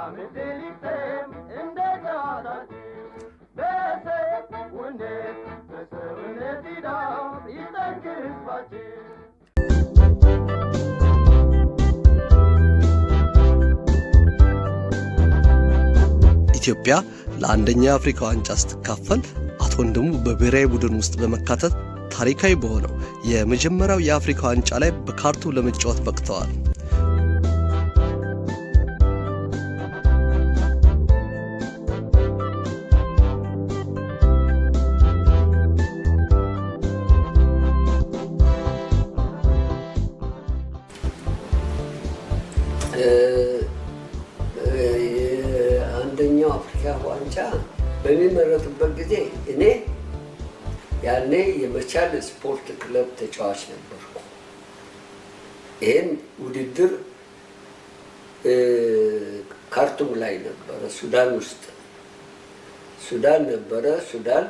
ኢትዮጵያ ለአንደኛው የአፍሪካ ዋንጫ ስትካፈል አቶ ወንድሙ በብሔራዊ ቡድን ውስጥ በመካተት ታሪካዊ በሆነው የመጀመሪያው የአፍሪካ ዋንጫ ላይ በካርቱም ለመጫወት በቅተዋል። አንደኛው አፍሪካ ዋንጫ በሚመረጥበት ጊዜ እኔ ያኔ የመቻል ስፖርት ክለብ ተጫዋች ነበርኩ። ይሄን ውድድር ካርቱም ላይ ነበረ፣ ሱዳን ውስጥ ነበረ። ሱዳን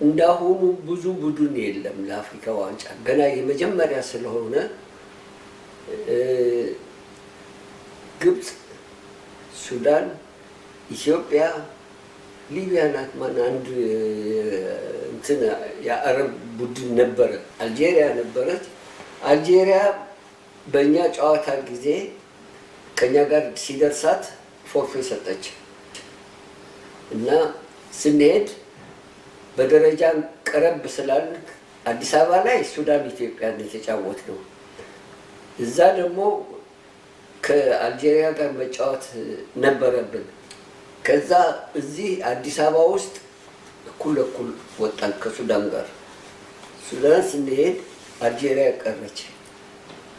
እንዳሁኑ ብዙ ቡድን የለም ለአፍሪካ ዋንጫ ገና የመጀመሪያ ስለሆነ ግብጽ፣ ሱዳን፣ ኢትዮጵያ፣ ሊቢያ ናት ማን አንድ እንትን የአረብ ቡድን ነበረ፣ አልጄሪያ ነበረች። አልጄሪያ በእኛ ጨዋታ ጊዜ ከኛ ጋር ሲደርሳት ፎርፌ ሰጠች እና ስንሄድ በደረጃ ቀረብ ስላል አዲስ አበባ ላይ ሱዳን ኢትዮጵያ የተጫወት ነው። እዛ ደግሞ ከአልጄሪያ ጋር መጫወት ነበረብን። ከዛ እዚህ አዲስ አበባ ውስጥ እኩል ወጣን ከሱዳን ጋር። ሱዳን ስንሄድ አልጄሪያ ቀረች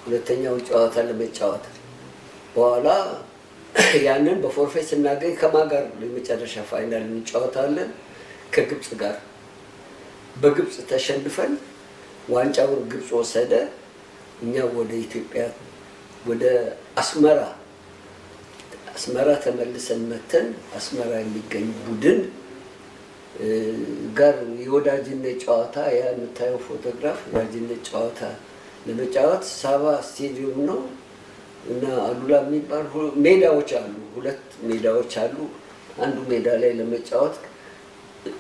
ሁለተኛውን ጨዋታ ለመጫወት። በኋላ ያንን በፎርፌ ስናገኝ ከማን ጋር ለመጨረሻ ፋይናል እንጫወታለን? ከግብጽ ጋር። በግብጽ ተሸንፈን ዋንጫውን ግብጽ ወሰደ። እኛ ወደ ኢትዮጵያ ወደ አስመራ ተመልሰን መተን አስመራ የሚገኝ ቡድን ጋር የወዳጅነት ጨዋታ ያ የምታየው ፎቶግራፍ የወዳጅነት ጨዋታ ለመጫወት ሳባ ስቴዲየም ነው እና አሉላ የሚባል ሜዳዎች አሉ፣ ሁለት ሜዳዎች አሉ። አንዱ ሜዳ ላይ ለመጫወት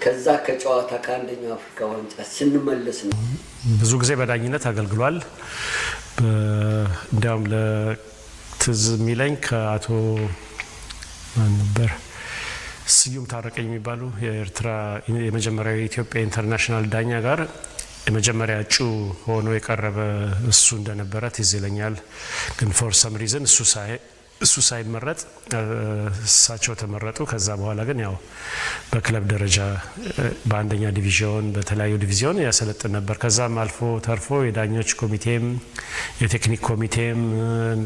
ከዛ ከጨዋታ ከአንደኛው አፍሪካ ዋንጫ ስንመለስ ነው። ብዙ ጊዜ በዳኝነት አገልግሏል። እንዲያውም ለትዝ የሚለኝ ከአቶ ማን ነበር ስዩም ታረቀኝ የሚባሉ የኤርትራ የመጀመሪያው የኢትዮጵያ ኢንተርናሽናል ዳኛ ጋር የመጀመሪያ እጩ ሆኖ የቀረበ እሱ እንደነበረ ትዝ ይለኛል። ግን ፎር ሰም ሪዝን እሱ ሳይመረጥ እሳቸው ተመረጡ። ከዛ በኋላ ግን ያው በክለብ ደረጃ በአንደኛ ዲቪዥን በተለያዩ ዲቪዥን ያሰለጥን ነበር። ከዛም አልፎ ተርፎ የዳኞች ኮሚቴም የቴክኒክ ኮሚቴም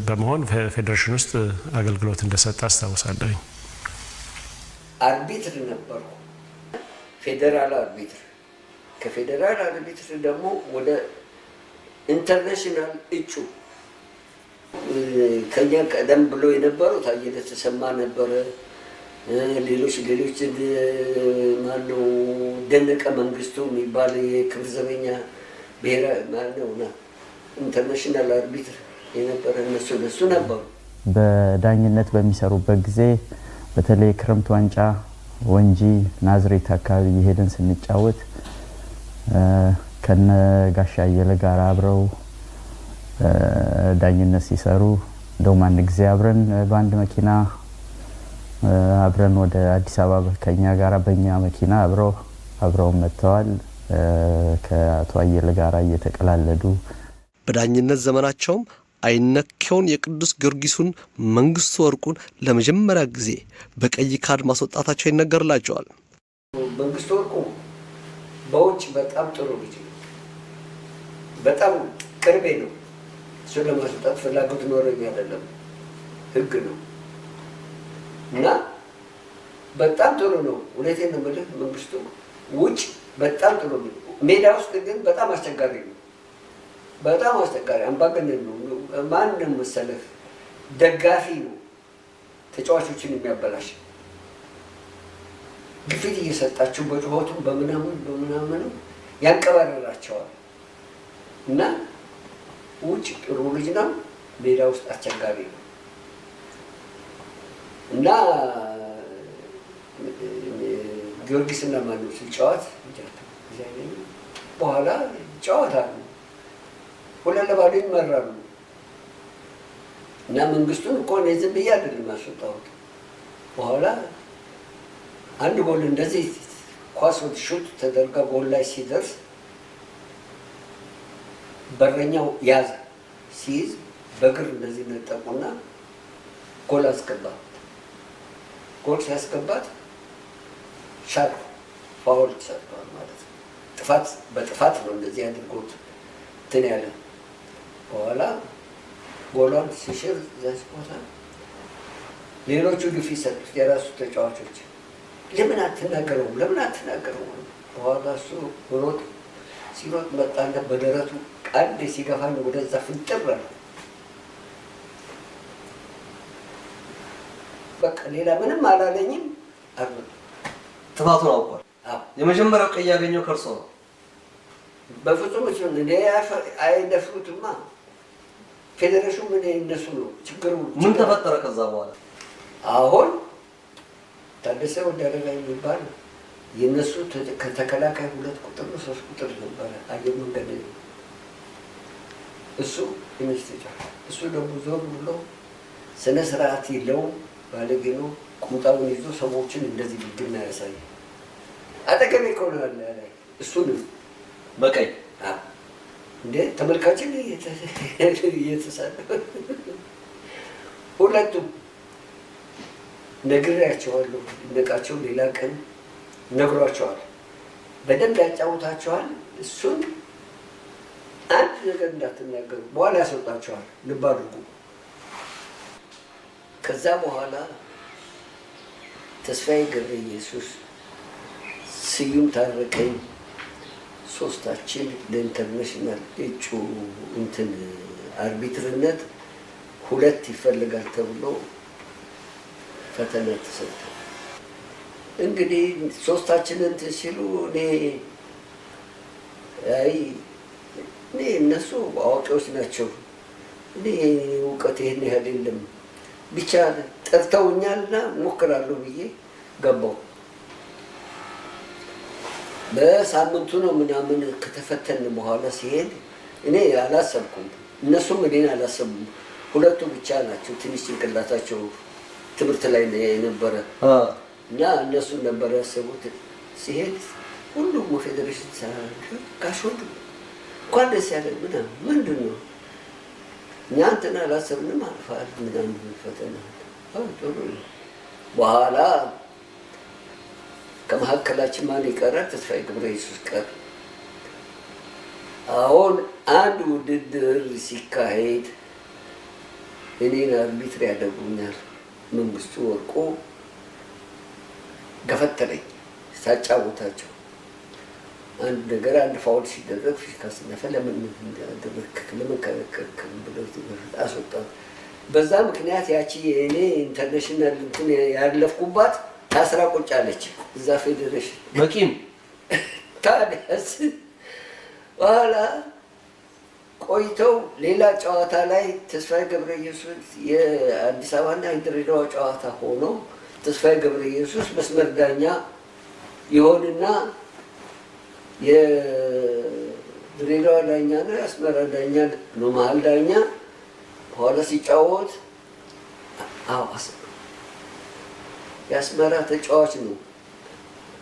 በመሆን ፌዴሬሽን ውስጥ አገልግሎት እንደሰጠ አስታውሳለሁ። አርቢትር ነበርኩ፣ ፌዴራል አርቢትር። ከፌዴራል አርቢትር ደግሞ ወደ ኢንተርናሽናል እጩ ከኛ ቀደም ብሎ የነበሩት አየለ ተሰማ ነበረ። ሌሎች ማነው ደነቀ መንግስቱ የሚባል የክብር ዘበኛ ብሔራዊ ማነውና ኢንተርናሽናል አርቢትር የነበረ እነሱ ነበሩ። በዳኝነት በሚሰሩበት ጊዜ በተለይ ክረምት ዋንጫ ወንጂ ናዝሬት አካባቢ የሄደን ስንጫወት ከነ ጋሻ አየለ ጋር አብረው ዳኝነት ሲሰሩ እንደውም አንድ ጊዜ አብረን በአንድ መኪና አብረን ወደ አዲስ አበባ ከኛ ጋር በእኛ መኪና አብረው መጥተዋል። ከአቶ አየለ ጋር እየተቀላለዱ በዳኝነት ዘመናቸውም አይነኬውን የቅዱስ ጊዮርጊሱን መንግስቱ ወርቁን ለመጀመሪያ ጊዜ በቀይ ካርድ ማስወጣታቸው ይነገርላቸዋል። መንግስቱ ወርቁ በውጭ በጣም ጥሩ ልጅ ነው፣ በጣም ቅርቤ ነው። እሱ ለማስወጣት ፍላጎት ኖረኝ አይደለም፣ ህግ ነው እና በጣም ጥሩ ነው። እውነቴን ነው የምልህ መንግስቱ ውጭ በጣም ጥሩ ነው። ሜዳ ውስጥ ግን በጣም አስቸጋሪ ነው። በጣም አስቸጋሪ አምባገነን ነው። ማንም መሰለህ ደጋፊ ነው፣ ተጫዋቾችን የሚያበላሽ ግፊት እየሰጣቸው በጩኸቱ በምናምን ያንቀባረራቸዋል እና ውጭ ጥሩ ልጅ ነው፣ ሜዳ ውስጥ አስቸጋሪ ነው። እና ጊዮርጊስና ማነው ሲጫወት በኋላ ይጫወታሉ፣ 2-0 ይመራሉ። እና መንግስቱን እኮ እኔ ዝም ብዬ አይደለም ያስወጣሁት። በኋላ አንድ ጎል እንደዚህ ኳስ ሹት ተደርጋ ጎል ላይ ሲደርስ በረኛው ያዘ። ሲይዝ በእግር እንደዚህ ነጠቁና ጎል አስገባት። ጎል ሲያስገባት ሻርፕ ፋውል ተሰርቷል ማለት ነው። በጥፋት ነው እንደዚህ አድርጎት እንትን ያለ። በኋላ ጎሏን ሲሽር እዛች ቦታ ሌሎቹ ግፊት ሰጡት፣ የራሱ ተጫዋቾች ለምን አትናገረውም? በኋላ እሱ ሲሮጥ መጣና በደረቱ አንድ ሲገፋኝ ወደዛ ፍንጥር አለ። በቃ ሌላ ምንም አላለኝም። ጥፋቱን አውቋል። የመጀመሪያው ቀይ ያገኘው ከእርሶ ነው? በፍጹም አይደፍሩትማ። ፌዴሬሽኑ ምን እነሱ ነው ችግሩ። ምን ተፈጠረ ከዛ በኋላ? አሁን ታደሰ ወዳደጋ የሚባል የነሱ ከተከላካይ 2 ቁጥር ነው 3 ቁጥር ነበረ አየር መንገድ እሱ ኢንስቲትዩት እሱ ደግሞ ዞር ብሎ ስነ ስርዓት የለውም፣ ባለጌ ነው። ቁምጣውን ይዞ ሰዎችን እንደዚህ ብድና ያሳይ አጠገቤ ከሆነ ያለ እሱ ነው በቀይ እንዴ ተመልካችን እየተሳደበ ሁለቱም ነግሬያቸዋለሁ። ነቃቸው ሌላ ቀን ነግሯቸዋል። በደንብ ያጫውታቸዋል። እሱን አንድ ነገር እንዳትናገሩ በኋላ ያስወጣቸዋል። ልብ አድርጉ። ከዛ በኋላ ተስፋዬ ገብረ ኢየሱስ፣ ስዩም ታረቀኝ ሶስታችን ለኢንተርናሽናል እጩ እንትን አርቢትርነት 2 ይፈልጋል ተብሎ ፈተና ተሰጠ። እንግዲህ ሶስታችንን እንትን ሲሉ እኔ እነሱ አዋቂዎች ናቸው፣ እኔ እውቀት ይሄን ያህል የለም፣ ብቻ ጠርተውኛልና ሞክራለሁ ብዬ ገባው። በሳምንቱ ነው ምናምን ከተፈተን በኋላ ሲሄድ እኔ አላሰብኩም፣ እነሱም እኔን አላሰቡም። 2ቱ ብቻ ናቸው ትንሽ ጭንቅላታቸው ትምህርት ላይ የነበረ እና እነሱን ነበር ያሰቡት። ሲሄድ ሁሉም ፌዴሬሽን ካሾዱ እንኳን ደስ ያለ ምናምን ምንድን ነው እኛ እንትን አላሰብንም አልፋል ምናምን ፈተና ጥሩ። በኋላ ከመካከላችን ማን ይቀራል? ተስፋዬ ገብረ ኢየሱስ ቀር። አሁን አንድ ውድድር ሲካሄድ እኔን አርቢትር ያደርጉኛል። መንግስቱ ወርቁ ገፈተረኝ ሳጫውታቸው። አንድ ነገር አንድ ፋውል ሲደረግ ካስነፈ ለምን እንዳደረክ ለምን ከለከልክ ብለው አስወጣት። በዛ ምክንያት ያቺ እኔ ኢንተርናሽናል እንትን ያለፍኩባት ታስራ ቁጭ አለች እዛ ፌዴሬሽን በቂም። ታዲያስ በኋላ ቆይተው ሌላ ጨዋታ ላይ ተስፋዬ ገብረ ኢየሱስ የአዲስ አበባና የድሬዳዋ ጨዋታ ሆኖ ተስፋዬ ገብረ ኢየሱስ መስመር ዳኛ ይሆንና የድሬዳዋ ዳኛ ነው የአስመራ ዳኛ ነው መሀል ዳኛ። በኋላ ሲጫወት የአስመራ ተጫዋች ነው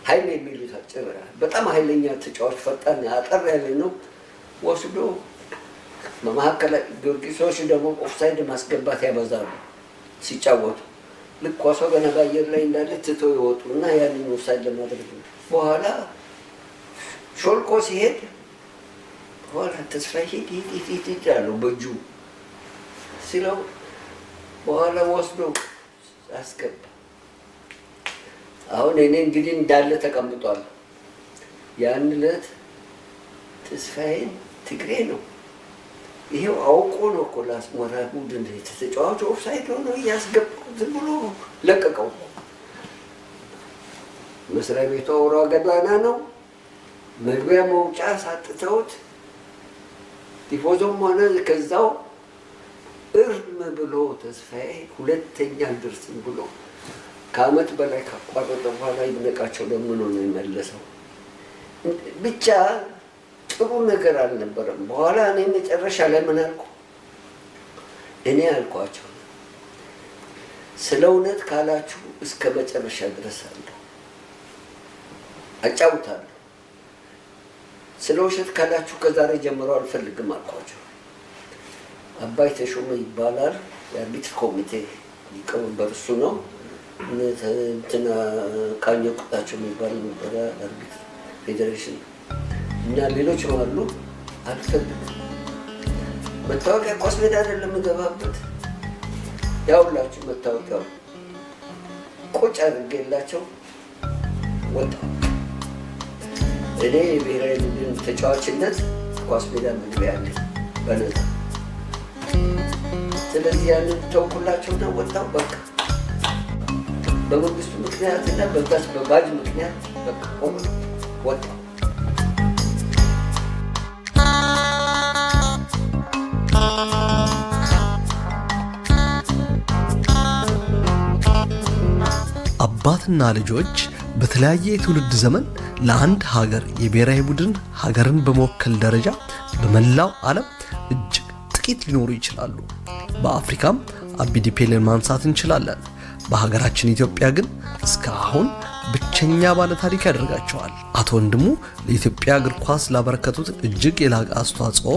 ኃይል የሚሉት አጭር በጣም ኃይለኛ ተጫዋች ፈጣን አጠር ያለ ነው። ወስዶ በመሀከል ጊዮርጊሶች ደግሞ ኦፍሳይድ ማስገባት ያበዛሉ ሲጫወቱ። ልክ ኳሷ ገና በአየር ላይ እንዳለ ትተው ይወጡ እና ያንን ኦፍሳይድ ለማድረግ ነው። በኋላ ሾልኮ ሲሄድ በኋላ ተስፋዬ ሂድ አለው በእጁ ሲለው በኋላ ወስዶ አስገባ። አሁን እኔ እንግዲህ እንዳለ ተቀምጧል። ያን ዕለት ተስፋዬን ትግሬ ነው ይሄው አውቆ ነው እኮ ለአስመራ ቡድን ተጫዋቹ ኦፍሳይድ ሆኖ እያስገባው ዝም ብሎ ለቀቀው። መስሪያ ቤቱ አውራ ገዳና ነው። መግቢያ መውጫ ሳጥተውት ቲፎዞም ሆነ ከዛው እርም ብሎ ተስፋዬ ሁለተኛ አልደርስም ብሎ ከአመት በላይ ካቋረጠ በኋላ ይድነቃቸው ለምኖ ነው የመለሰው። ብቻ ጥሩ ነገር አልነበረም። በኋላ እኔ መጨረሻ ላይ ምን አልኩ? እኔ አልኳቸው ስለ እውነት ካላችሁ እስከ መጨረሻ ድረስ አለሁ አጫውታለሁ። ስለ ውሸት ካላችሁ ከዛሬ ጀምሮ አልፈልግም አልኳቸው። አባይ ተሾመ ይባላል የአርቢትር ኮሚቴ ሊቀመንበር እሱ ነው። እንትና ቃኘ ቁጣቸው የሚባል ነበረ አርቢትር ፌዴሬሽን እና ሌሎች ነው አሉ። አልፈልግም መታወቂያ ኳስ ሜዳ አይደለም የምገባበት። ያውላችሁ መታወቂያው ቁጭ አድርጌላቸው ወጣ። እኔ የብሔራዊ ቡድን ተጫዋችነት ኳስ ሜዳ መግቢያ አለኝ በነፃ። ስለዚህ ያንን ተውኩላቸው ነው ወጣው። በቃ በመንግስቱ ምክንያትና በዛች በባጅ ምክንያት በቃ ወጣው። አባትና ልጆች በተለያየ የትውልድ ዘመን ለአንድ ሀገር የብሔራዊ ቡድን ሀገርን በመወከል ደረጃ በመላው ዓለም እጅግ ጥቂት ሊኖሩ ይችላሉ። በአፍሪካም አቢዲ ፔሌን ማንሳት እንችላለን። በሀገራችን ኢትዮጵያ ግን እስካሁን ብቸኛ ባለ ታሪክ ያደርጋቸዋል። አቶ ወንድሙ ለኢትዮጵያ እግር ኳስ ላበረከቱት እጅግ የላቀ አስተዋጽኦ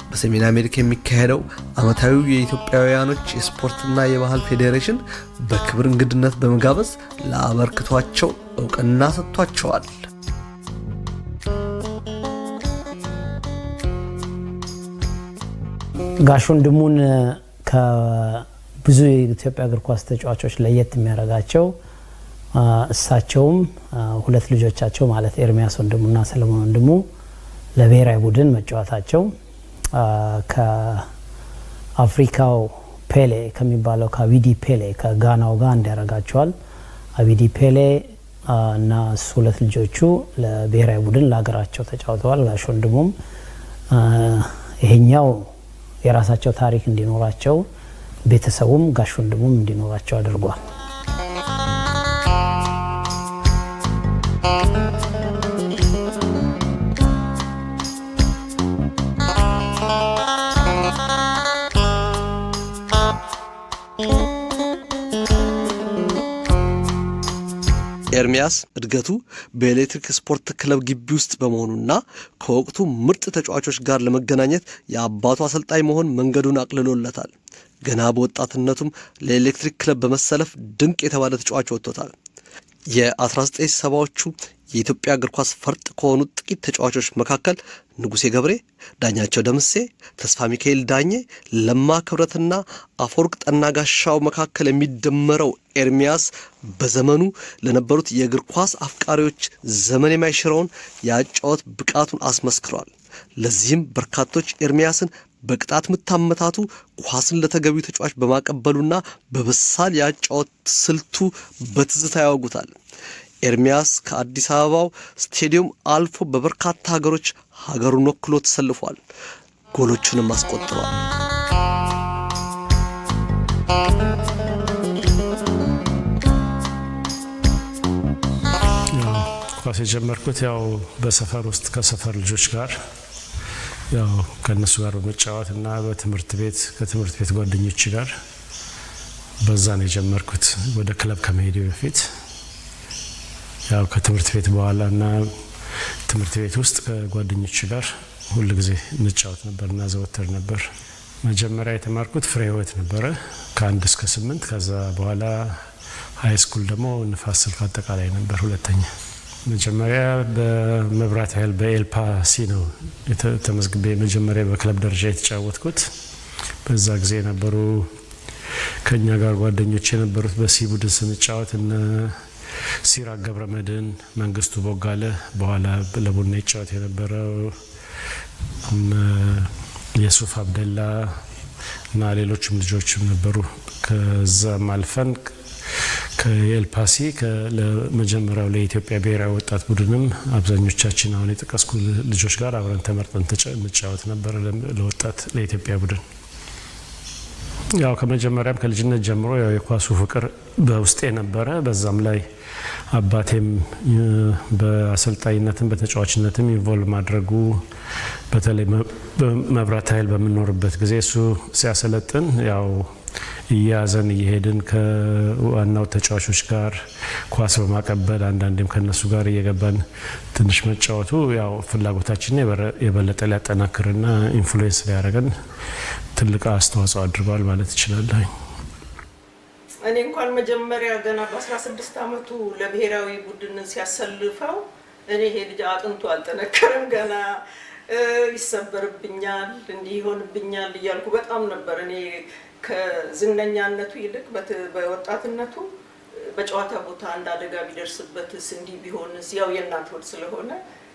በሰሜን አሜሪካ የሚካሄደው ዓመታዊው የኢትዮጵያውያኖች የስፖርትና የባህል ፌዴሬሽን በክብር እንግድነት በመጋበዝ ለአበርክቷቸው እውቅና ሰጥቷቸዋል። ጋሽ ወንድሙን ከብዙ የኢትዮጵያ እግር ኳስ ተጫዋቾች ለየት የሚያደርጋቸው እሳቸውም ሁለት ልጆቻቸው ማለት ኤርሚያስ ወንድሙና ሰለሞን ወንድሙ ለብሔራዊ ቡድን መጫወታቸው ከአፍሪካው ፔሌ ከሚባለው ከአቢዲ ፔሌ ከጋናው ጋር እንዲያደርጋቸዋል። አቢዲ ፔሌ እና ሁለት ልጆቹ ለብሔራዊ ቡድን ለሀገራቸው ተጫውተዋል። ጋሽ ወንድሙም ይሄኛው የራሳቸው ታሪክ እንዲኖራቸው ቤተሰቡም ጋሽ ወንድሙም እንዲኖራቸው አድርጓል። ኤርሚያስ እድገቱ በኤሌክትሪክ ስፖርት ክለብ ግቢ ውስጥ በመሆኑና ከወቅቱ ምርጥ ተጫዋቾች ጋር ለመገናኘት የአባቱ አሰልጣኝ መሆን መንገዱን አቅልሎለታል። ገና በወጣትነቱም ለኤሌክትሪክ ክለብ በመሰለፍ ድንቅ የተባለ ተጫዋች ወጥቶታል። የ1970ዎቹ የኢትዮጵያ እግር ኳስ ፈርጥ ከሆኑት ጥቂት ተጫዋቾች መካከል ንጉሴ ገብሬ፣ ዳኛቸው ደምሴ፣ ተስፋ ሚካኤል ዳኜ፣ ለማ ክብረትና አፈወርቅ ጠናጋሻው መካከል የሚደመረው ኤርሚያስ በዘመኑ ለነበሩት የእግር ኳስ አፍቃሪዎች ዘመን የማይሽረውን የአጫወት ብቃቱን አስመስክሯል። ለዚህም በርካቶች ኤርሚያስን በቅጣት ምት አመታቱ ኳስን ለተገቢው ተጫዋች በማቀበሉና በበሳል የአጫወት ስልቱ በትዝታ ያወጉታል። ኤርሚያስ ከአዲስ አበባው ስቴዲየም አልፎ በበርካታ ሀገሮች ሀገሩን ወክሎ ተሰልፏል። ጎሎቹንም አስቆጥሯል። ኳስ የጀመርኩት ያው በሰፈር ውስጥ ከሰፈር ልጆች ጋር ያው ከነሱ ጋር በመጫወት እና በትምህርት ቤት ከትምህርት ቤት ጓደኞች ጋር በዛ ነው የጀመርኩት። ወደ ክለብ ከመሄዴ በፊት ያው ከትምህርት ቤት በኋላ እና ትምህርት ቤት ውስጥ ከጓደኞች ጋር ሁሉ ጊዜ እንጫወት ነበርና ዘወትር ነበር። መጀመሪያ የተማርኩት ፍሬ ህይወት ነበረ ከ1 እስከ 8። ከዛ በኋላ ሃይ ስኩል ደግሞ ንፋስ ስልክ አጠቃላይ ነበር ሁለተኛ። መጀመሪያ በመብራት ኃይል በኤልፓሲ ነው ተመዝግቤ መጀመሪያ በክለብ ደረጃ የተጫወትኩት። በዛ ጊዜ ነበሩ ከኛ ጋር ጓደኞች የነበሩት በሲ ቡድን ስንጫወት እነ ሲራክ ገብረመድህን፣ መንግስቱ ቦጋለ፣ በኋላ ለቡና ይጫወት የነበረው የሱፍ አብደላ እና ሌሎችም ልጆችም ነበሩ። ከዛም አልፈን ከኤልፓሲ ለመጀመሪያው ለኢትዮጵያ ብሔራዊ ወጣት ቡድንም አብዛኞቻችን አሁን የጠቀስኩ ልጆች ጋር አብረን ተመርጠን እንጫወት ነበር ለወጣት ለኢትዮጵያ ቡድን። ያው ከመጀመሪያም ከልጅነት ጀምሮ ያው የኳሱ ፍቅር በውስጤ ነበረ። በዛም ላይ አባቴም በአሰልጣኝነትም በተጫዋችነትም ኢንቮልቭ ማድረጉ በተለይ መብራት ኃይል በምንኖርበት ጊዜ እሱ ሲያሰለጥን ያው እያዘን እየሄድን ከዋናው ተጫዋቾች ጋር ኳስ በማቀበል አንዳንዴም ከነሱ ጋር እየገባን ትንሽ መጫወቱ ያው ፍላጎታችንን የበለጠ ሊያጠናክርና ኢንፍሉዌንስ ሊያደርገን ትልቅ አስተዋጽኦ አድርጓል ማለት እችላለሁ። እኔ እንኳን መጀመሪያ ገና በ16 ዓመቱ ለብሔራዊ ቡድን ሲያሰልፈው እኔ ይሄ ልጅ አጥንቱ አልጠነከረም ገና ይሰበርብኛል እንዲህ ይሆንብኛል እያልኩ በጣም ነበር እኔ ከዝነኛነቱ ይልቅ በወጣትነቱ በጨዋታ ቦታ አንድ አደጋ ቢደርስበትስ እንዲህ ቢሆንስ ያው የእናት ሆድ ስለሆነ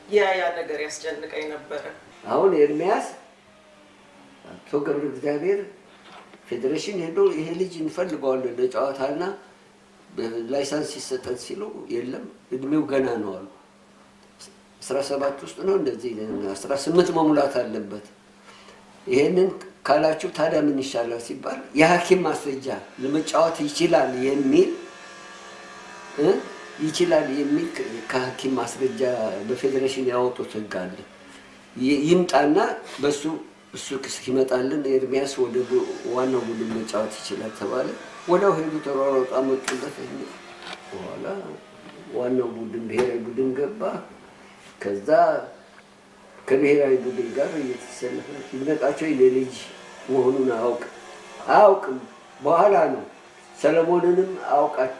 ያ ነገር ያስጨንቀኝ ነበረ። አሁን ኤርሚያስ አቶ ገብረ እግዚአብሔር ፌዴሬሽን ሄዶ ይሄ ልጅ እንፈልገዋለን ለጨዋታና ላይሰንስ ይሰጠን ሲሉ የለም እድሜው ገና ነው አሉ። 17 ውስጥ ነው እንደዚህ 18 መሙላት አለበት። ይሄንን ካላችሁ ታዲያ ምን ይሻላል ሲባል የሐኪም ማስረጃ ለመጫወት ይችላል የሚል ከሐኪም ማስረጃ በፌዴሬሽን ያወጡት ህግ አለ። ይምጣና እሱ ይመጣልን ኤርሚያስ ወደ ዋናው ቡድን መጫወት ይችላል ተባለ። ወዲያው ሄዱ ተሯሯጡ አመጡለት። በኋላ ዋናው ቡድን ብሔራዊ ቡድን ገባ። ከዛ ከብሔራዊ ቡድን ጋር እየተሰለፈ ይነቃቸው ልጅ መሆኑን አያውቅም። በኋላ ነው ሰለሞንንም አውቃቸው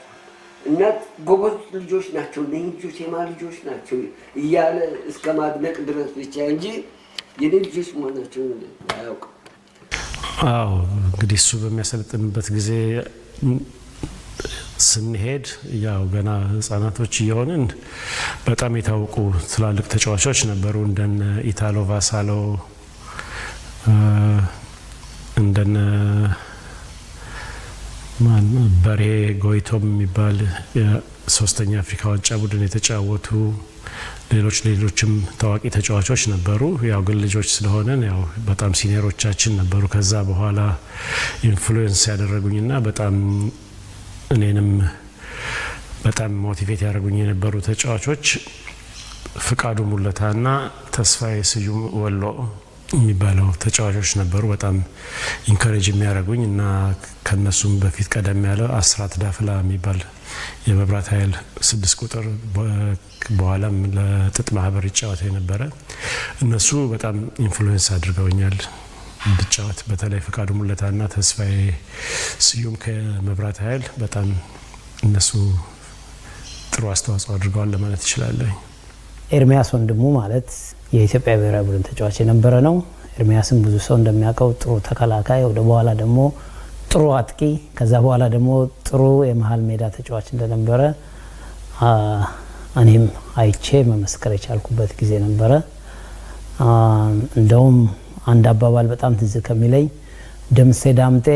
እናት ጎበዝ ልጆች ናቸው እነዚህ ልጆች የማ ልጆች ናቸው እያለ እስከ ማድነቅ ድረስ ብቻ እንጂ የኔ ልጆች መሆናቸው አያውቅም። አዎ እንግዲህ እሱ በሚያሰለጥንበት ጊዜ ስንሄድ ያው ገና ህፃናቶች እየሆንን በጣም የታወቁ ትላልቅ ተጫዋቾች ነበሩ እንደነ ኢታሎ ቫሳሎ እንደነ በሬ ጎይቶም የሚባል የሶስተኛ አፍሪካ ዋንጫ ቡድን የተጫወቱ ሌሎችም ታዋቂ ተጫዋቾች ነበሩ። ያው ግን ልጆች ስለሆነን ያው በጣም ሲኒየሮቻችን ነበሩ። ከዛ በኋላ ኢንፍሉዌንስ ያደረጉኝና በጣም እኔንም በጣም ሞቲቬት ያደረጉኝ የነበሩ ተጫዋቾች ፍቃዱ ሙለታና ተስፋዬ ስዩም ወሎ የሚባለው ተጫዋቾች ነበሩ። በጣም ኢንካሬጅ የሚያደርጉኝ እና ከነሱም በፊት ቀደም ያለ አስራት ዳፍላ የሚባል የመብራት ኃይል 6 ቁጥር በኋላም ለጥጥ ማህበር ይጫወት የነበረ እነሱ በጣም ኢንፍሉዌንስ አድርገውኛል እንድጫወት። በተለይ ፍቃዱ ሙለታና ተስፋዬ ስዩም ከመብራት ኃይል በጣም እነሱ ጥሩ አስተዋጽኦ አድርገዋል ለማለት እችላለሁ። ኤርሚያስ ወንድሙ ማለት የኢትዮጵያ ብሔራዊ ቡድን ተጫዋች የነበረ ነው። ኤርሚያስን ብዙ ሰው እንደሚያውቀው ጥሩ ተከላካይ፣ ወደ በኋላ ደግሞ ጥሩ አጥቂ፣ ከዛ በኋላ ደግሞ ጥሩ የመሀል ሜዳ ተጫዋች እንደነበረ እኔም አይቼ መመስከር የቻልኩበት ጊዜ ነበረ። እንደውም አንድ አባባል በጣም ትዝ ከሚለኝ ደምሴ ዳምጤ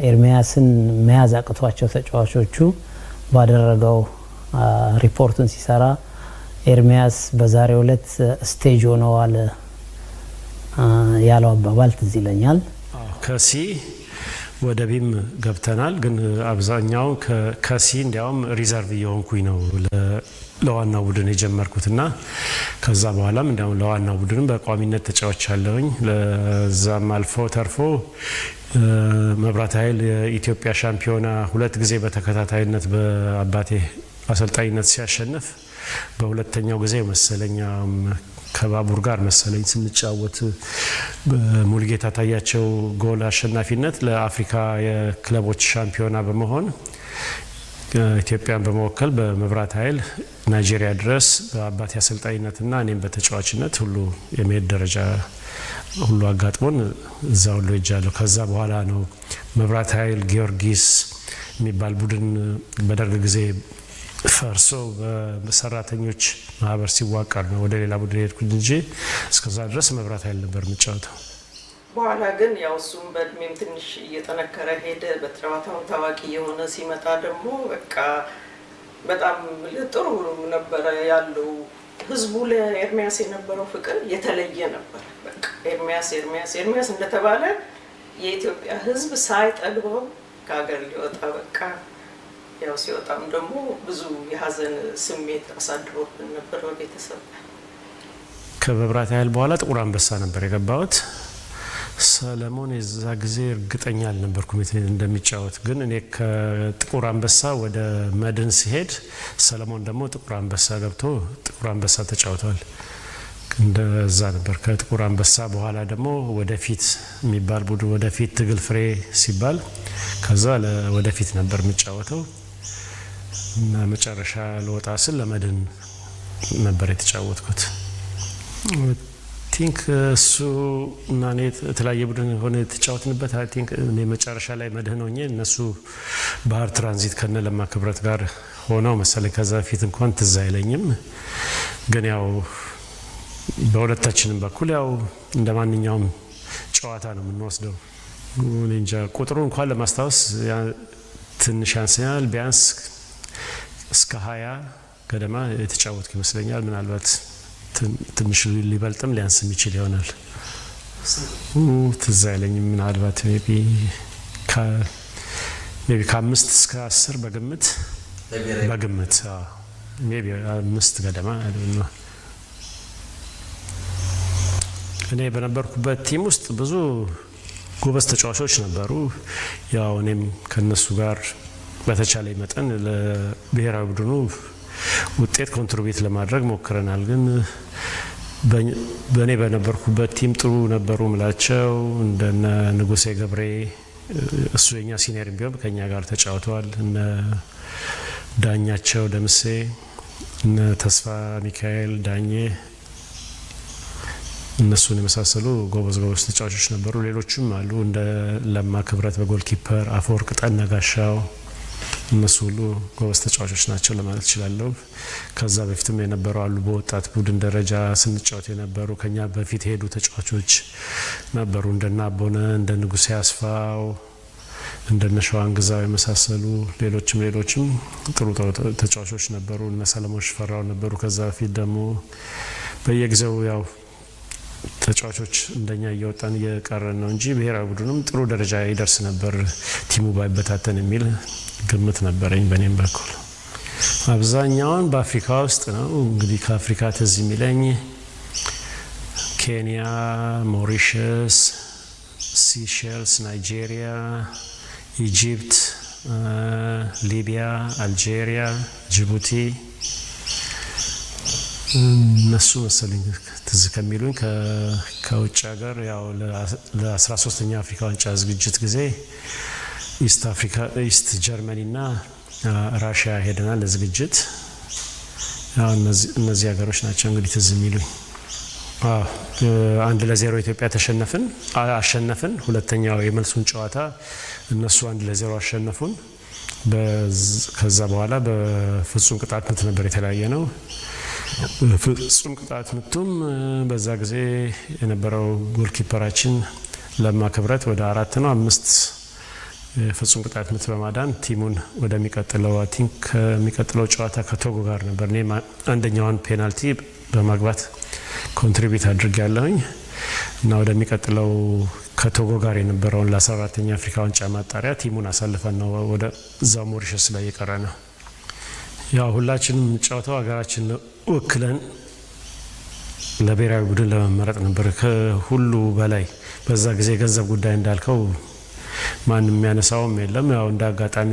ኤርሚያስን መያዝ አቅቷቸው ተጫዋቾቹ ባደረገው ሪፖርቱን ሲሰራ ኤርሚያስ በዛሬው ዕለት ስቴጅ ሆነዋል ያለው አባባል ትዝ ይለኛል። ከሲ ወደ ቢም ገብተናል፣ ግን አብዛኛው ከሲ እንዲያውም ሪዘርቭ እየሆንኩኝ ነው ለዋናው ቡድን የጀመርኩትና ከዛ በኋላም እንዲያውም ለዋናው ቡድንም በቋሚነት ተጫዋች አለውኝ። ለዛም አልፎ ተርፎ መብራት ኃይል የኢትዮጵያ ሻምፒዮና 2 ጊዜ በተከታታይነት በአባቴ አሰልጣኝነት ሲያሸንፍ በሁለተኛው ጊዜ መሰለኛ ከባቡር ጋር መሰለኝ ስንጫወት በሙልጌታ ታያቸው ጎል አሸናፊነት ለአፍሪካ የክለቦች ሻምፒዮና በመሆን ኢትዮጵያን በመወከል በመብራት ኃይል ናይጄሪያ ድረስ በአባቴ አሰልጣኝነትና እኔም በተጫዋችነት ሁሉ የመሄድ ደረጃ ሁሉ አጋጥሞን እዛ ሁሉ ሄጃለሁ። ከዛ በኋላ ነው መብራት ኃይል ጊዮርጊስ የሚባል ቡድን በደርግ ጊዜ ፈርሶ በሰራተኞች ማህበር ሲዋቀር ነው ወደ ሌላ ቡድን ሄድኩኝ እንጂ እስከዛ ድረስ መብራት ኃይል ነበር የምጫወተው። በኋላ ግን ያው እሱም በእድሜም ትንሽ እየጠነከረ ሄደ። በጨዋታው ታዋቂ የሆነ ሲመጣ ደግሞ በቃ በጣም ጥሩ ነበረ ያለው። ህዝቡ ለኤርሚያስ የነበረው ፍቅር የተለየ ነበር። በቃ ኤርሚያስ እንደተባለ የኢትዮጵያ ሕዝብ ሳይጠግበው ከሀገር ሊወጣ በቃ። ያው ሲወጣም ደግሞ ብዙ የሀዘን ስሜት አሳድሮብን ነበር በቤተሰብ። ከመብራት ኃይል በኋላ ጥቁር አንበሳ ነበር የገባሁት። ሰለሞን የዛ ጊዜ እርግጠኛ አልነበርኩም እንደሚጫወት፣ ግን እኔ ከጥቁር አንበሳ ወደ መድን ሲሄድ ሰለሞን ደግሞ ጥቁር አንበሳ ገብቶ ጥቁር አንበሳ ተጫውቷል። እንደዛ ነበር። ከጥቁር አንበሳ በኋላ ደግሞ ወደፊት የሚባል ቡድን ወደፊት ትግል ፍሬ ሲባል ከዛ ወደፊት ነበር የሚጫወተው እና መጨረሻ ለወጣ ስል ለመድን ነበር የተጫወትኩት። ቲንክ እሱ እና እኔ የተለያየ ቡድን ሆነ የተጫወትንበት። አይ ቲንክ እኔ መጨረሻ ላይ መድህን ሆኜ እነሱ ባህር ትራንዚት ከነ ለማ ክብረት ጋር ሆነው መሰለኝ። ከዛ በፊት እንኳን ትዝ አይለኝም፣ ግን ያው በሁለታችንም በኩል ያው እንደ ማንኛውም ጨዋታ ነው የምንወስደው። እንጃ ቁጥሩ እንኳን ለማስታወስ ትንሽ ያንሰኛል። ቢያንስ እስከ 20 ገደማ የተጫወትኩ ይመስለኛል። ምናልባት ትንሽ ሊበልጥም ሊያንስም ይችል ይሆናል። ትዝ አይለኝም። ምናልባት ሜቢ ከ5 እስከ 10 በግምት ሜቢ 5 ገደማ ነው። እኔ በነበርኩበት ቲም ውስጥ ብዙ ጎበዝ ተጫዋቾች ነበሩ። ያው እኔም ከነሱ ጋር በተቻለ መጠን ለብሔራዊ ቡድኑ ውጤት ኮንትሪቢዩት ለማድረግ ሞክረናል። ግን በእኔ በነበርኩበት ቲም ጥሩ ነበሩ ምላቸው እንደነ ንጉሴ ገብሬ፣ እሱ የኛ ሲኒየር ቢሆን ከኛ ጋር ተጫውተዋል። እነ ዳኛቸው ደምሴ፣ እነ ተስፋ ሚካኤል ዳኜ፣ እነሱን የመሳሰሉ ጎበዝ ተጫዋቾች ነበሩ። ሌሎችም አሉ እንደ ለማ ክብረት በጎልኪፐር፣ አፈወርቅ ጠነጋሻው፣ እነሱ ሁሉ ጎበዝ ተጫዋቾች ናቸው ለማለት እችላለሁ። ከዛ በፊትም የነበሩ አሉ በወጣት ቡድን ደረጃ ስንጫወት የነበሩ ከኛ በፊት የሄዱ ተጫዋቾች ነበሩ። እንደነ አቦነ፣ እንደ ንጉሴ አስፋው፣ እንደነ ሸዋን ግዛው የመሳሰሉ ሌሎችም ጥሩ ተጫዋቾች ነበሩ። እነ ሰለሞን ሽፈራው ነበሩ። ከዛ በፊት ደግሞ በየጊዜው ያው ተጫዋቾች እንደኛ እየወጣን እየቀረን ነው እንጂ ብሔራዊ ቡድንም ጥሩ ደረጃ ይደርስ ነበር ቲሙ ባይበታተን የሚል ግምት ነበረኝ በእኔም በኩል። አብዛኛውን በአፍሪካ ውስጥ ነው እንግዲህ። ከአፍሪካ ትዝ የሚለኝ ኬንያ፣ ሞሪሸስ፣ ሲሸልስ፣ ናይጄሪያ፣ ኢጂፕት፣ ሊቢያ፣ አልጄሪያ፣ ጅቡቲ እነሱ መሰለኝ ትዝ ከሚሉኝ። ከውጭ ሀገር ያው ለ13ኛ አፍሪካ ዋንጫ ዝግጅት ጊዜ ኢስት ጀርመኒ እና ራሽያ ሄደናል ለዝግጅት። ያው እነዚህ ሀገሮች ናቸው እንግዲህ ትዝ የሚሉኝ። 1-0 ኢትዮጵያ አሸነፍን። ሁለተኛው የመልሱን ጨዋታ እነሱ 1-0 አሸነፉን። ከዛ በኋላ በፍጹም ቅጣት ምት ነበር የተለያየ ነው። ፍጹም ቅጣት ምቱም በዛ ጊዜ የነበረው ጎልኪፐራችን ለማ ክብረት ወደ 4 ነው 5 ፍጹም ቅጣት ምት በማዳን ቲሙን ወደሚቀጥለው ከሚቀጥለው ጨዋታ ከቶጎ ጋር ነበር። እኔ አንደኛውን ፔናልቲ በማግባት ኮንትሪቢዩት አድርጌያለሁኝ እና ወደሚቀጥለው ከቶጎ ጋር የነበረውን ለ14ኛ አፍሪካ ዋንጫ ማጣሪያ ቲሙን አሳልፈን ነው ወደ እዛው ሞሪሸስ ላይ የቀረ ነው። ያው ሁላችንም ጨዋታው ሀገራችን ወክለን ለብሔራዊ ቡድን ለመመረጥ ነበር። ከሁሉ በላይ በዛ ጊዜ የገንዘብ ጉዳይ እንዳልከው ማንም የሚያነሳውም የለም። ያው እንደ አጋጣሚ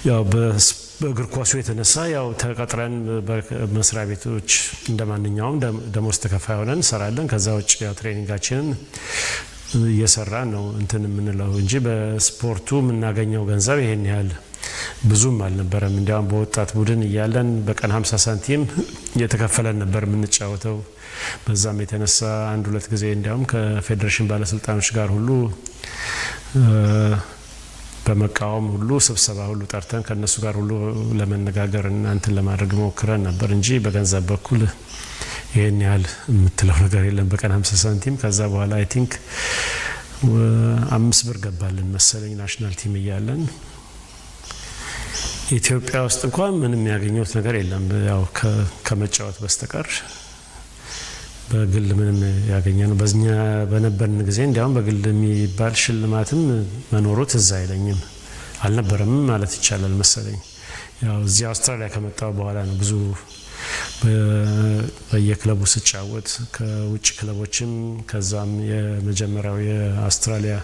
ያው በእግር ኳሱ የተነሳ ያው ተቀጥረን በመስሪያ ቤቶች እንደማንኛውም ደሞዝ ተከፋይ ሆነን እንሰራለን። ከዛ ውጭ ያው ትሬኒንጋችንን እየሰራን ነው እንትን የምንለው እንጂ በስፖርቱ የምናገኘው ገንዘብ ይሄን ያህል ብዙም አልነበረም። እንዲያውም በወጣት ቡድን እያለን በቀን 50 ሳንቲም እየተከፈለን ነበር የምንጫወተው። በዛም የተነሳ 1-2 ጊዜ እንዲያውም ከፌዴሬሽን ባለስልጣኖች ጋር ሁሉ በመቃወም ሁሉ ስብሰባ ሁሉ ጠርተን ከነሱ ጋር ሁሉ ለመነጋገር እና እንትን ለማድረግ ሞክረን ነበር እንጂ በገንዘብ በኩል ይሄን ያህል የምትለው ነገር የለም። በቀን 50 ሳንቲም። ከዛ በኋላ አይ ቲንክ 5 ብር ገባልን መሰለኝ ናሽናል ቲም እያለን። ኢትዮጵያ ውስጥ እንኳን ምንም ያገኘሁት ነገር የለም ያው ከመጫወት በስተቀር በግል ምንም ያገኘ ነው። በኛ በነበርን ጊዜ እንዲያውም በግል የሚባል ሽልማትም መኖሩ ትዝ አይለኝም፣ አልነበረም ማለት ይቻላል መሰለኝ። ያው እዚህ አውስትራሊያ ከመጣሁ በኋላ ነው ብዙ በየክለቡ ስጫወት ከውጭ ክለቦችም ከዛም የመጀመሪያው የአውስትራሊያ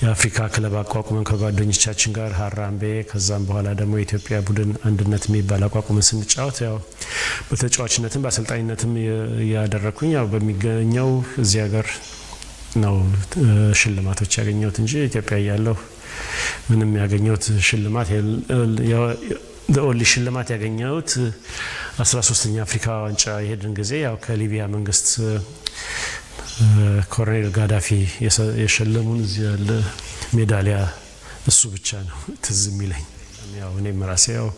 የአፍሪካ ክለብ አቋቁመን ከጓደኞቻችን ጋር ሀራምቤ፣ ከዛም በኋላ ደግሞ የኢትዮጵያ ቡድን አንድነት የሚባል አቋቁመን ስንጫወት ያው በተጫዋችነትም በአሰልጣኝነትም ያደረኩኝ ያው በሚገኘው እዚህ ሀገር ነው ሽልማቶች ያገኘሁት እንጂ ኢትዮጵያ እያለሁ ምንም ያገኘሁት ሽልማት ኦንሊ ሽልማት ያገኘሁት 13ኛ አፍሪካ ዋንጫ የሄድን ጊዜ ያው ከሊቢያ መንግስት ኮሎኔል ጋዳፊ የሸለሙን እዚህ ያለ ሜዳሊያ እሱ ብቻ ነው ትዝ የሚለኝ። ያው እኔም ራሴ ያው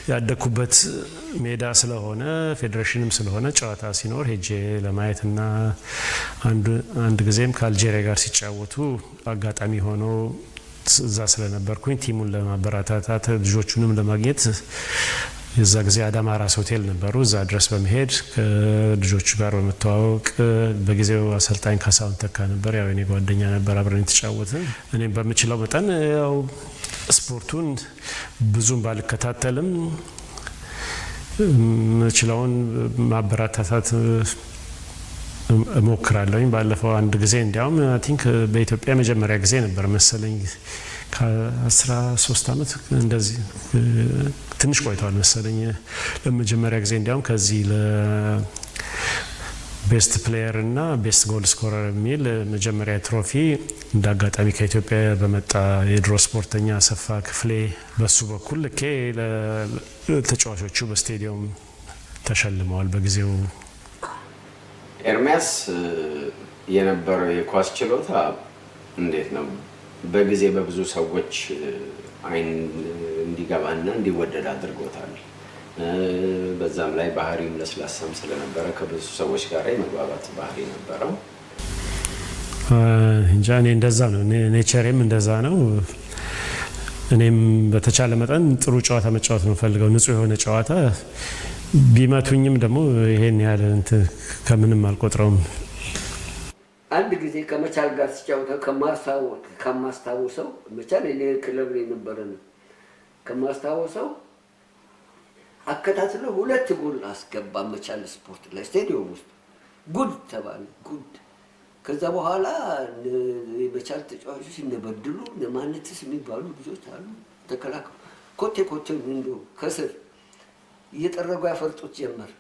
ያደኩበት ሜዳ ስለሆነ ፌዴሬሽንም ስለሆነ ጨዋታ ሲኖር ሄጄ ለማየትና አንድ ጊዜም ከአልጄሪያ ጋር ሲጫወቱ አጋጣሚ ሆኖ እዛ ስለነበርኩኝ ቲሙን ለማበረታታት ልጆቹንም ለማግኘት የዛ ጊዜ አዳማ ራስ ሆቴል ነበሩ። እዛ ድረስ በመሄድ ከልጆቹ ጋር በመተዋወቅ በጊዜው አሰልጣኝ ካሳሁን ተካ ነበር፣ ያው የኔ ጓደኛ ነበር፣ አብረን የተጫወትን። እኔም በምችለው መጠን ያው ስፖርቱን ብዙም ባልከታተልም ምችለውን ማበረታታት እሞክራለሁኝ። ባለፈው አንድ ጊዜ እንዲያውም አይ ቲንክ በኢትዮጵያ መጀመሪያ ጊዜ ነበር መሰለኝ ከ13 ዓመት እንደዚህ ትንሽ ቆይቷል መሰለኝ ለመጀመሪያ ጊዜ እንዲያውም ከዚህ ለቤስት ፕሌየር እና ቤስት ጎል ስኮረር የሚል መጀመሪያ ትሮፊ እንደ አጋጣሚ ከኢትዮጵያ በመጣ የድሮ ስፖርተኛ አሰፋ ክፍሌ በሱ በኩል ልኬ ለተጫዋቾቹ በስቴዲየም ተሸልመዋል በጊዜው። ኤርሚያስ የነበረው የኳስ ችሎታ እንዴት ነው? በጊዜ በብዙ ሰዎች አይን እንዲገባና እንዲወደድ አድርጎታል። በዛም ላይ ባህሪም ለስላሳም ስለነበረ ከብዙ ሰዎች ጋር የመግባባት ባህሪ ነበረው። እንጃ እኔ እንደዛ ነው፣ ኔቸሬም እንደዛ ነው። እኔም በተቻለ መጠን ጥሩ ጨዋታ መጫወት ነው ፈልገው፣ ንጹህ የሆነ ጨዋታ ቢመቱኝም ደግሞ ይሄን ያህል ከምንም አልቆጥረውም። አንድ ጊዜ ከመቻል ጋር ሲጫወተው ከማስታወሰው መቻል የኔ ክለብ ላይ ነበረ ነው ከማስታወሰው አከታትሎ 2 ጎል አስገባ መቻል ስፖርት ላይ ስቴዲየም ውስጥ ጉድ ተባለ ጉድ። ከዛ በኋላ የመቻል ተጫዋቾች እነበድሉ ለማንትስ የሚባሉ ልጆች አሉ ተከላካዩ ኮቴ እንደው ከስር እየጠረጉ ያፈርጡት ጀመር።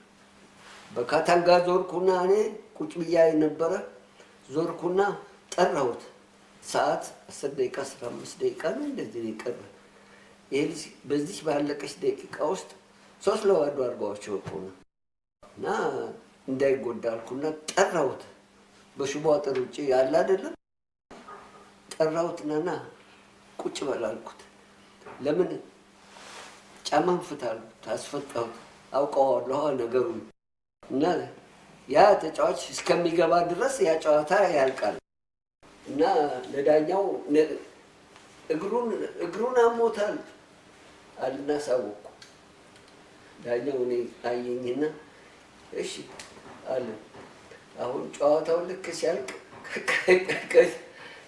በካታንጋ ዞርኩና እኔ ቁጭ ብያ ነበረ ዞርኩና ጠራሁት። ሰዓት 10 ደቂቃ 15 ደቂቃ ነው እንደዚህ ይቀር። ይሄ በዚህ ባለቀች ደቂቃ ውስጥ 3-2 አድርገዋቸው እኮ ነው እና እንዳይጎዳ አልኩና ጠራሁት። በሽቦ አጥር ውጪ ያለ አይደለም ጠራሁትና ና ቁጭ በል አልኩት። ለምን ጫማን ፍታል ታስፈጣሁት አውቀዋለሁ ነገሩን እና ያ ተጫዋች እስከሚገባ ድረስ ያ ጨዋታ ያልቃል እና ለዳኛው እግሩን አሞታል አልና ሳወቁ። ዳኛው እኔ አየኝና እሺ አለ። አሁን ጨዋታው ልክ ሲያልቅ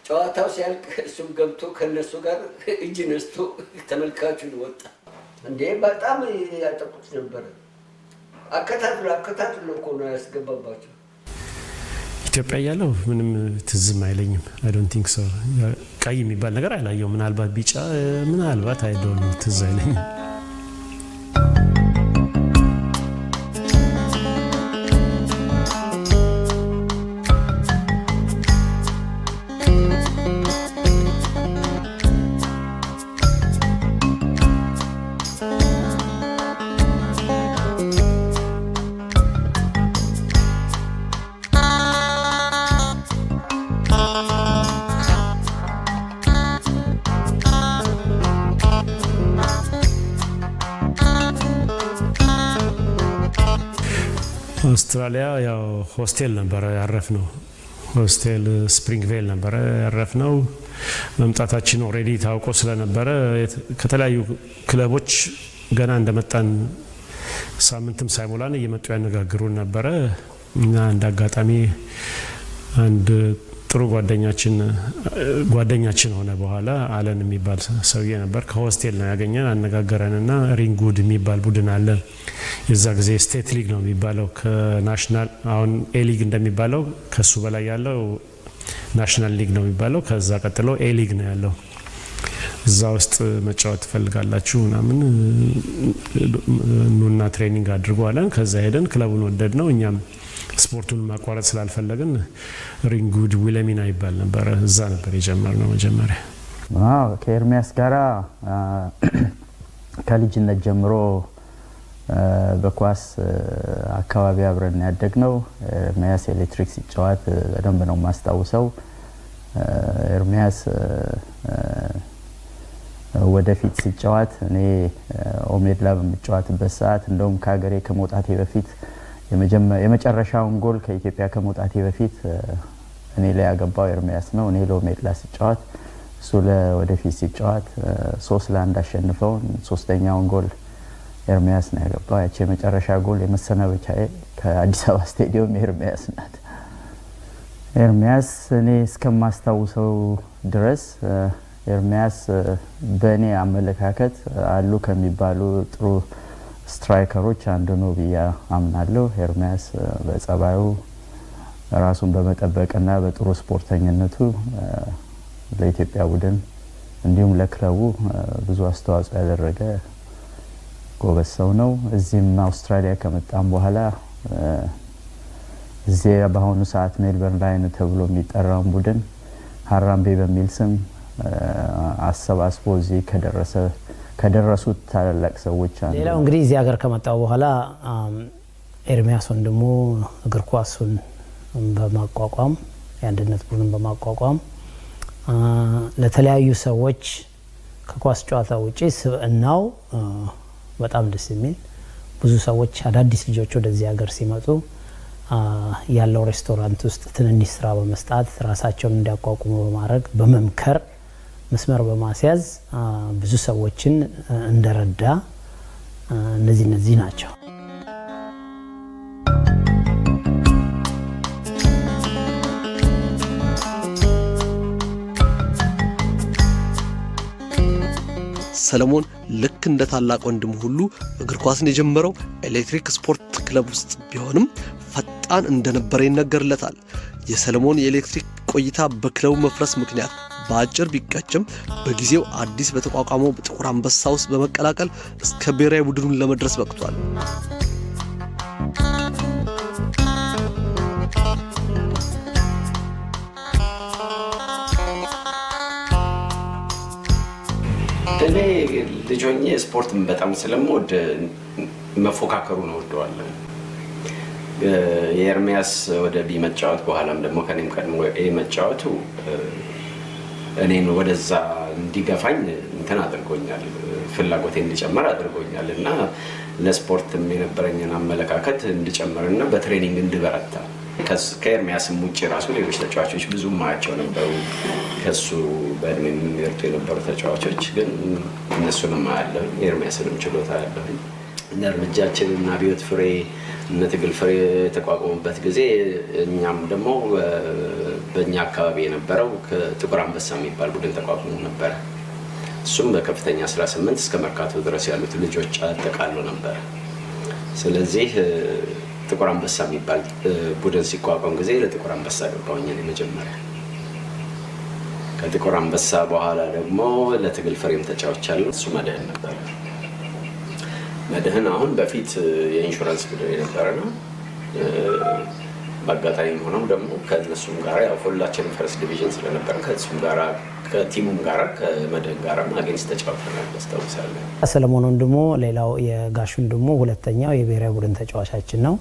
ጨዋታው ሲያልቅ እሱም ገብቶ ከነሱ ጋር እጅ ነስቶ ተመልካቹን ወጣ። እንዴ በጣም ያጠቁት ነበር። አከታትሎ እኮ ነው ያስገባባቸው። ኢትዮጵያ እያለሁ ምንም ትዝም አይለኝም። አይ ዶንት ቲንክ ሶ። ቀይ የሚባል ነገር አላየው። ምናልባት ቢጫ ምናልባት አይ ዶንት ትዝ አይለኝም። አውስትራሊያ ያው ሆስቴል ነበረ ያረፍነው። ሆስቴል ስፕሪንግቬል ነበረ ያረፍነው። መምጣታችን ኦልሬዲ ታውቆ ስለነበረ ከተለያዩ ክለቦች ገና እንደመጣን ሳምንትም ሳይሞላን እየመጡ ያነጋግሩን ነበረ። እና እንደ አጋጣሚ አንድ ጥሩ ጓደኛችን ሆነ። በኋላ አለን የሚባል ሰውዬ ነበር፣ ከሆስቴል ነው ያገኘን። አነጋገረንና ሪንጉድ የሚባል ቡድን አለ። የዛ ጊዜ ስቴት ሊግ ነው የሚባለው፣ ከናሽናል አሁን ኤ ሊግ እንደሚባለው ከሱ በላይ ያለው ናሽናል ሊግ ነው የሚባለው። ከዛ ቀጥሎ ኤ ሊግ ነው ያለው። እዛ ውስጥ መጫወት ትፈልጋላችሁ ምናምን ኑና ትሬኒንግ አድርጎ አለን። ከዛ ሄደን ክለቡን ወደድ ነው። እኛም ስፖርቱን ማቋረጥ ስላልፈለግን ሪንጉድ ዊለሚና ይባል ነበረ። እዛ ነበር የጀመርነው መጀመሪያ። ከኤርሚያስ ጋራ ከልጅነት ጀምሮ በኳስ አካባቢ አብረን ያደግነው። ኤርሚያስ ኤሌክትሪክ ሲጫወት በደንብ ነው ማስታውሰው። ኤርሚያስ ወደፊት ሲጫወት እኔ ኦሜድላ በሚጫወትበት ሰዓት እንደውም ከሀገሬ ከመውጣቴ በፊት የመጨረሻውን ጎል ከኢትዮጵያ ከመውጣቴ በፊት እኔ ላይ ያገባው ኤርሚያስ ነው። እኔ ለኦሜድላ ሲጫወት እሱ ለወደፊት ሲጫወት 3-1 አሸንፈውን ሶስተኛውን ጎል ኤርሚያስ ነው ያገባው። ያቺ የመጨረሻ ጎል የመሰናበቻ ከአዲስ አበባ ስቴዲየም ኤርሚያስ ናት። ኤርሚያስ እኔ እስከማስታውሰው ድረስ ኤርሚያስ በእኔ አመለካከት አሉ ከሚባሉ ጥሩ ስትራይከሮች አንዱ ነው ብዬ አምናለሁ። ኤርሚያስ በጸባዩ ራሱን በመጠበቅና በጥሩ ስፖርተኝነቱ ለኢትዮጵያ ቡድን እንዲሁም ለክለቡ ብዙ አስተዋጽኦ ያደረገ ጎበዝ ሰው ነው። እዚህም አውስትራሊያ ከመጣም በኋላ እዚህ በአሁኑ ሰዓት ሜልበርን ላይ ነው ተብሎ የሚጠራውን ቡድን ሀራምቤ በሚል ስም አሰባስቦ እዚህ ከደረሱት ታላላቅ ሰዎች አንዱ። ሌላው እንግዲህ እዚህ ሀገር ከመጣው በኋላ ኤርሚያስ ወንድሙ እግር ኳሱን በማቋቋም የአንድነት ቡድን በማቋቋም ለተለያዩ ሰዎች ከኳስ ጨዋታ ውጪ ስብዕናው በጣም ደስ የሚል ብዙ ሰዎች አዳዲስ ልጆች ወደዚህ ሀገር ሲመጡ ያለው ሬስቶራንት ውስጥ ትንንሽ ስራ በመስጣት ራሳቸውን እንዲያቋቁሙ በማድረግ በመምከር መስመር በማስያዝ ብዙ ሰዎችን እንደረዳ እነዚህ ናቸው። ሰለሞን ልክ እንደ ታላቅ ወንድም ሁሉ እግር ኳስን የጀመረው ኤሌክትሪክ ስፖርት ክለብ ውስጥ ቢሆንም ፈጣን እንደነበረ ይነገርለታል። የሰለሞን የኤሌክትሪክ ቆይታ በክለቡ መፍረስ ምክንያት በአጭር ቢቀጭም በጊዜው አዲስ በተቋቋመው ጥቁር አንበሳ ውስጥ በመቀላቀል እስከ ብሔራዊ ቡድኑን ለመድረስ በቅቷል። እኔ ልጅ ሆኜ ስፖርትን በጣም ስለምወድ መፎካከሩን እወደዋለሁ። የኤርሚያስ ወደ ቢ መጫወት በኋላም ደግሞ ከኔም ቀድሞ ኤ መጫወቱ እኔን ወደዛ እንዲገፋኝ እንትን አድርጎኛል፣ ፍላጎቴ እንዲጨምር አድርጎኛል እና ለስፖርትም የነበረኝን አመለካከት እንድጨምርና በትሬኒንግ እንድበረታ ከኤርሚያስም ውጭ ራሱ ሌሎች ተጫዋቾች ብዙ ማያቸው ነበሩ። ከሱ በእድሜ የሚመርጡ የነበሩ ተጫዋቾች ግን እነሱንም አያለሁኝ፣ የኤርሚያስንም ችሎታ አያለሁኝ። እነ እርምጃችን እና አብዮት ፍሬ እነ ትግል ፍሬ የተቋቋሙበት ጊዜ እኛም ደግሞ በእኛ አካባቢ የነበረው ከጥቁር አንበሳ የሚባል ቡድን ተቋቁሞ ነበረ። እሱም በከፍተኛ 18 እስከ መርካቶ ድረስ ያሉት ልጆች አጠቃሎ ነበረ። ስለዚህ ጥቁር አንበሳ የሚባል ቡድን ሲቋቋም ጊዜ ለጥቁር አንበሳ ገባሁኝ መጀመሪያ። ከጥቁር አንበሳ በኋላ ደግሞ ለትግል ፍሬም ተጫውቻለሁ። እሱ መድህን ነበር። መድህን አሁን በፊት የኢንሹራንስ ቡድን የነበረ ነው። በአጋጣሚ ሆነው ደግሞ ከእነሱም ጋር ያው ሁላችንም ፈርስት ዲቪዥን ስለነበረ ከእሱም ጋር ከቲሙም ጋር ከመድህን ጋር አጌንስት ተጫውተናል አስታውሳለሁ። ሰለሞን ወንድሙ ሌላው የጋሽ ወንድሙ ሁለተኛው የብሔራዊ ቡድን ተጫዋቻችን ነው።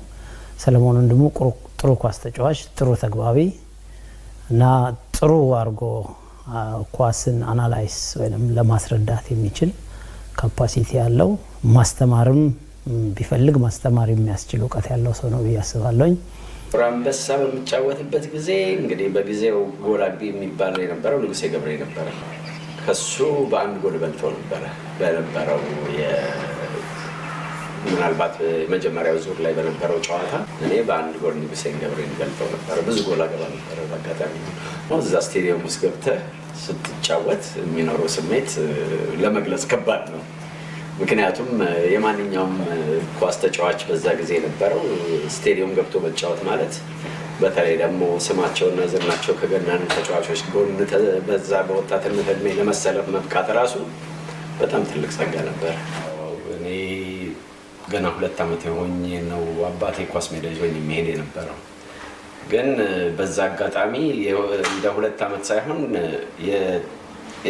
ሰለሞን ወንድሙ ጥሩ ኳስ ተጫዋች፣ ጥሩ ተግባቢ እና ጥሩ አድርጎ ኳስን አናላይስ ወይም ለማስረዳት የሚችል ካፓሲቲ ያለው ማስተማርም ቢፈልግ ማስተማር የሚያስችል እውቀት ያለው ሰው ነው ብዬ አስባለሁኝ። ጥቁር አንበሳ በሚጫወትበት ጊዜ እንግዲህ በጊዜው ጎል አግቢ የሚባል የነበረው ንጉሴ ገብሬ ነበረ። ከሱ በአንድ ጎል በልቶ ነበረ በነበረው ምናልባት የመጀመሪያው ዙር ላይ በነበረው ጨዋታ እኔ በአንድ ጎል ንጉሴን ገብሬን ገልጠው ነበር። ብዙ ጎል አገባ ነበር። በአጋጣሚ እዛ ስቴዲየም ውስጥ ገብተህ ስትጫወት የሚኖረው ስሜት ለመግለጽ ከባድ ነው። ምክንያቱም የማንኛውም ኳስ ተጫዋች በዛ ጊዜ የነበረው ስቴዲየም ገብቶ መጫወት ማለት በተለይ ደግሞ ስማቸውና ዝናቸው ከገናኑ ተጫዋቾች ጎን በዛ በወጣትነት እድሜ ለመሰለፍ መብቃት ራሱ በጣም ትልቅ ጸጋ ነበር። እኔ ገና 2 ዓመት ሆኜ ነው አባቴ ኳስ ሜዳ ይዞኝ የሚሄድ የነበረው። ግን በዛ አጋጣሚ እንደ 2 ዓመት ሳይሆን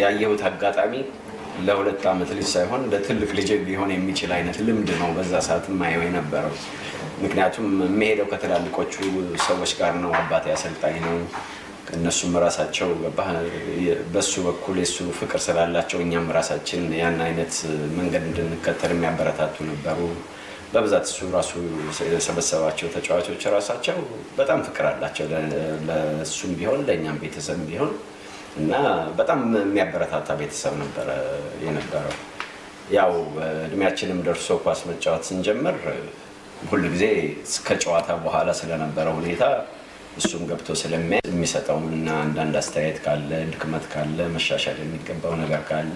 ያየሁት አጋጣሚ ለ2 ዓመት ልጅ ሳይሆን ለትልቅ ልጅ ሊሆን የሚችል አይነት ልምድ ነው በዛ ሰዓት ማየው የነበረው። ምክንያቱም የሚሄደው ከትላልቆቹ ሰዎች ጋር ነው። አባቴ አሰልጣኝ ነው። እነሱም ራሳቸው በሱ በኩል የሱ ፍቅር ስላላቸው እኛም ራሳችን ያን አይነት መንገድ እንድንከተል የሚያበረታቱ ነበሩ። በብዛት እሱ ራሱ የሰበሰባቸው ተጫዋቾች ራሳቸው በጣም ፍቅር አላቸው ለእሱም ቢሆን ለእኛም ቤተሰብ ቢሆን እና በጣም የሚያበረታታ ቤተሰብ ነበረ የነበረው። ያው እድሜያችንም ደርሶ ኳስ መጫወት ስንጀምር ሁሉ ጊዜ ከጨዋታ በኋላ ስለነበረው ሁኔታ እሱም ገብቶ ስለሚሰጠውና አንዳንድ አስተያየት ካለ ድክመት ካለ መሻሻል የሚገባው ነገር ካለ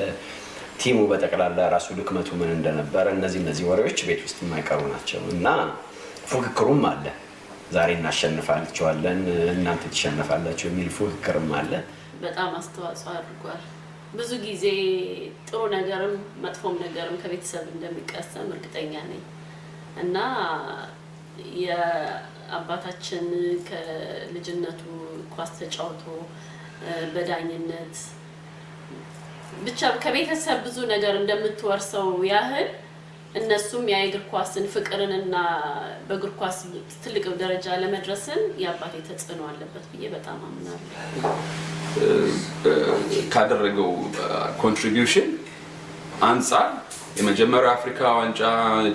ቲሙ በጠቅላላ ራሱ ድክመቱ ምን እንደነበረ እነዚህ ወሬዎች ቤት ውስጥ የማይቀሩ ናቸው እና ፉክክሩም አለ። ዛሬ እናሸንፋለን እናንተ ትሸነፋላችሁ የሚል ፉክክርም አለ። በጣም አስተዋጽኦ አድርጓል። ብዙ ጊዜ ጥሩ ነገርም መጥፎም ነገርም ከቤተሰብ እንደሚቀሰም እርግጠኛ ነኝ እና የአባታችን ከልጅነቱ ኳስ ተጫውቶ በዳኝነት ብቻ ከቤተሰብ ብዙ ነገር እንደምትወርሰው ያህል እነሱም የእግር ኳስን ፍቅርንና በእግር ኳስ ትልቅ ደረጃ ለመድረስን የአባቴ ተጽዕኖ አለበት ብዬ በጣም አምናለሁ። ካደረገው ኮንትሪቢዩሽን አንፃር የመጀመሪያው አፍሪካ ዋንጫ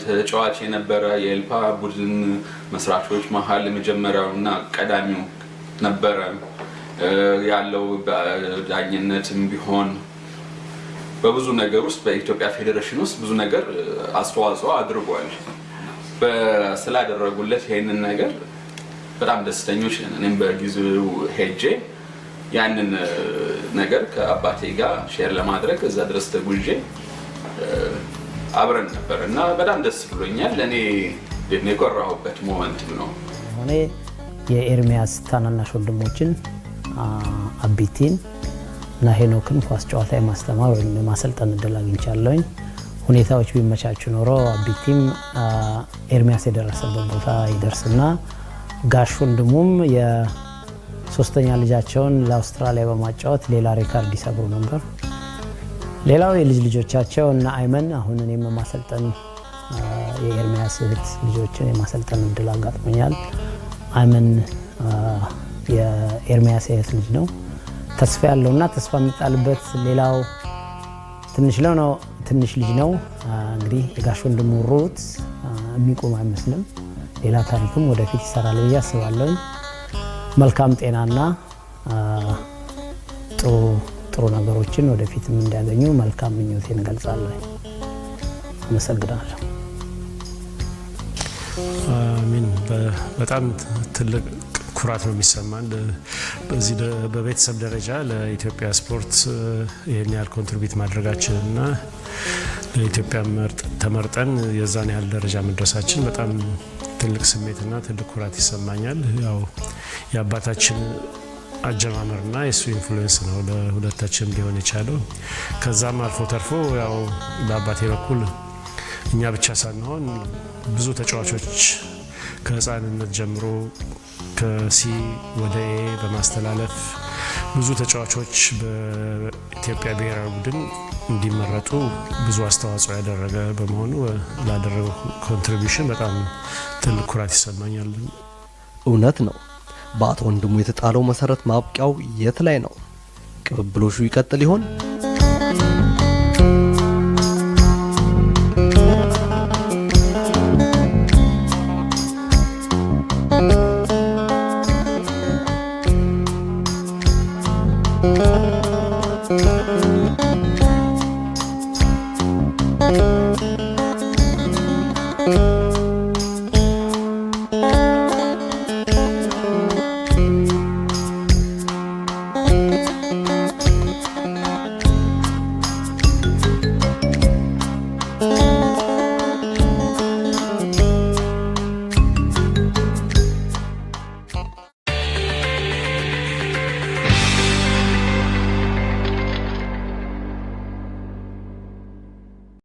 ተጫዋች የነበረ የኤልፓ ቡድን መስራቾች መሀል የመጀመሪያውና ቀዳሚው ነበረ። ያለው ዳኝነትም ቢሆን በብዙ ነገር ውስጥ በኢትዮጵያ ፌዴሬሽን ውስጥ ብዙ ነገር አስተዋጽኦ አድርጓል። ስላደረጉለት ይሄንን ነገር በጣም ደስተኞች ነን። እኔም በጊዜው ሄጄ ያንን ነገር ከአባቴ ጋር ሼር ለማድረግ እዛ ድረስ ተጉዤ አብረን ነበር እና በጣም ደስ ብሎኛል። እኔ የኮራሁበት ሞመንት ነው። እኔ የኤርሚያስ ታናናሽ ወንድሞችን አቢቲን እና ሄኖክን ኳስ ጨዋታ የማስተማር ወይም የማሰልጠን እድል አግኝቻለሁኝ። ሁኔታዎች ቢመቻቹ ኖሮ አቢቲም ኤርሚያስ የደረሰበት ቦታ ይደርስና ጋሽ ወንድሙም የሶስተኛ ልጃቸውን ለአውስትራሊያ በማጫወት ሌላ ሪካርድ ይሰብሩ ነበር። ሌላው የልጅ ልጆቻቸው እና አይመን አሁን እኔም ማሰልጠን የኤርሚያስ እህት ልጆችን የማሰልጠን እድል አጋጥሞኛል። አይመን የኤርሚያስ እህት ልጅ ነው። ተስፋ ያለውና ተስፋ የሚጣልበት ሌላው ትንሽ ልጅ ነው። እንግዲህ የጋሽ ወንድሙ ሩት የሚቆም አይመስልም። ሌላ ታሪክም ወደፊት ይሰራል ብዬ አስባለሁ። መልካም ጤናና ጥሩ ነገሮችን ወደፊትም እንዲያገኙ መልካም ምኞቴን እገልጻለሁ። አመሰግናለሁ። አሚን። በጣም ትልቅ ኩራት ነው የሚሰማን በዚህ በቤተሰብ ደረጃ ለኢትዮጵያ ስፖርት ይሄን ያህል ኮንትሪቢዩት ማድረጋችንና ለኢትዮጵያ ተመርጠን የዛን ያህል ደረጃ መድረሳችን በጣም ትልቅ ስሜትና ትልቅ ኩራት ይሰማኛል። ያው የአባታችን አጀማመርና የሱ ኢንፍሉዌንስ ነው ለሁለታችን ሊሆን የቻለው። ከዛም አልፎ ተርፎ ያው በአባቴ በኩል እኛ ብቻ ሳንሆን ብዙ ተጫዋቾች ከህፃንነት ጀምሮ ከሲ ወደ ኤ በማስተላለፍ ብዙ ተጫዋቾች በኢትዮጵያ ብሔራዊ ቡድን እንዲመረጡ ብዙ አስተዋጽኦ ያደረገ በመሆኑ ላደረገው ኮንትሪቢዩሽን በጣም ትልቅ ኩራት ይሰማኛል። እውነት ነው። በአቶ ወንድሙ የተጣለው መሰረት ማብቂያው የት ላይ ነው? ቅብብሎሹ ይቀጥል ይሆን?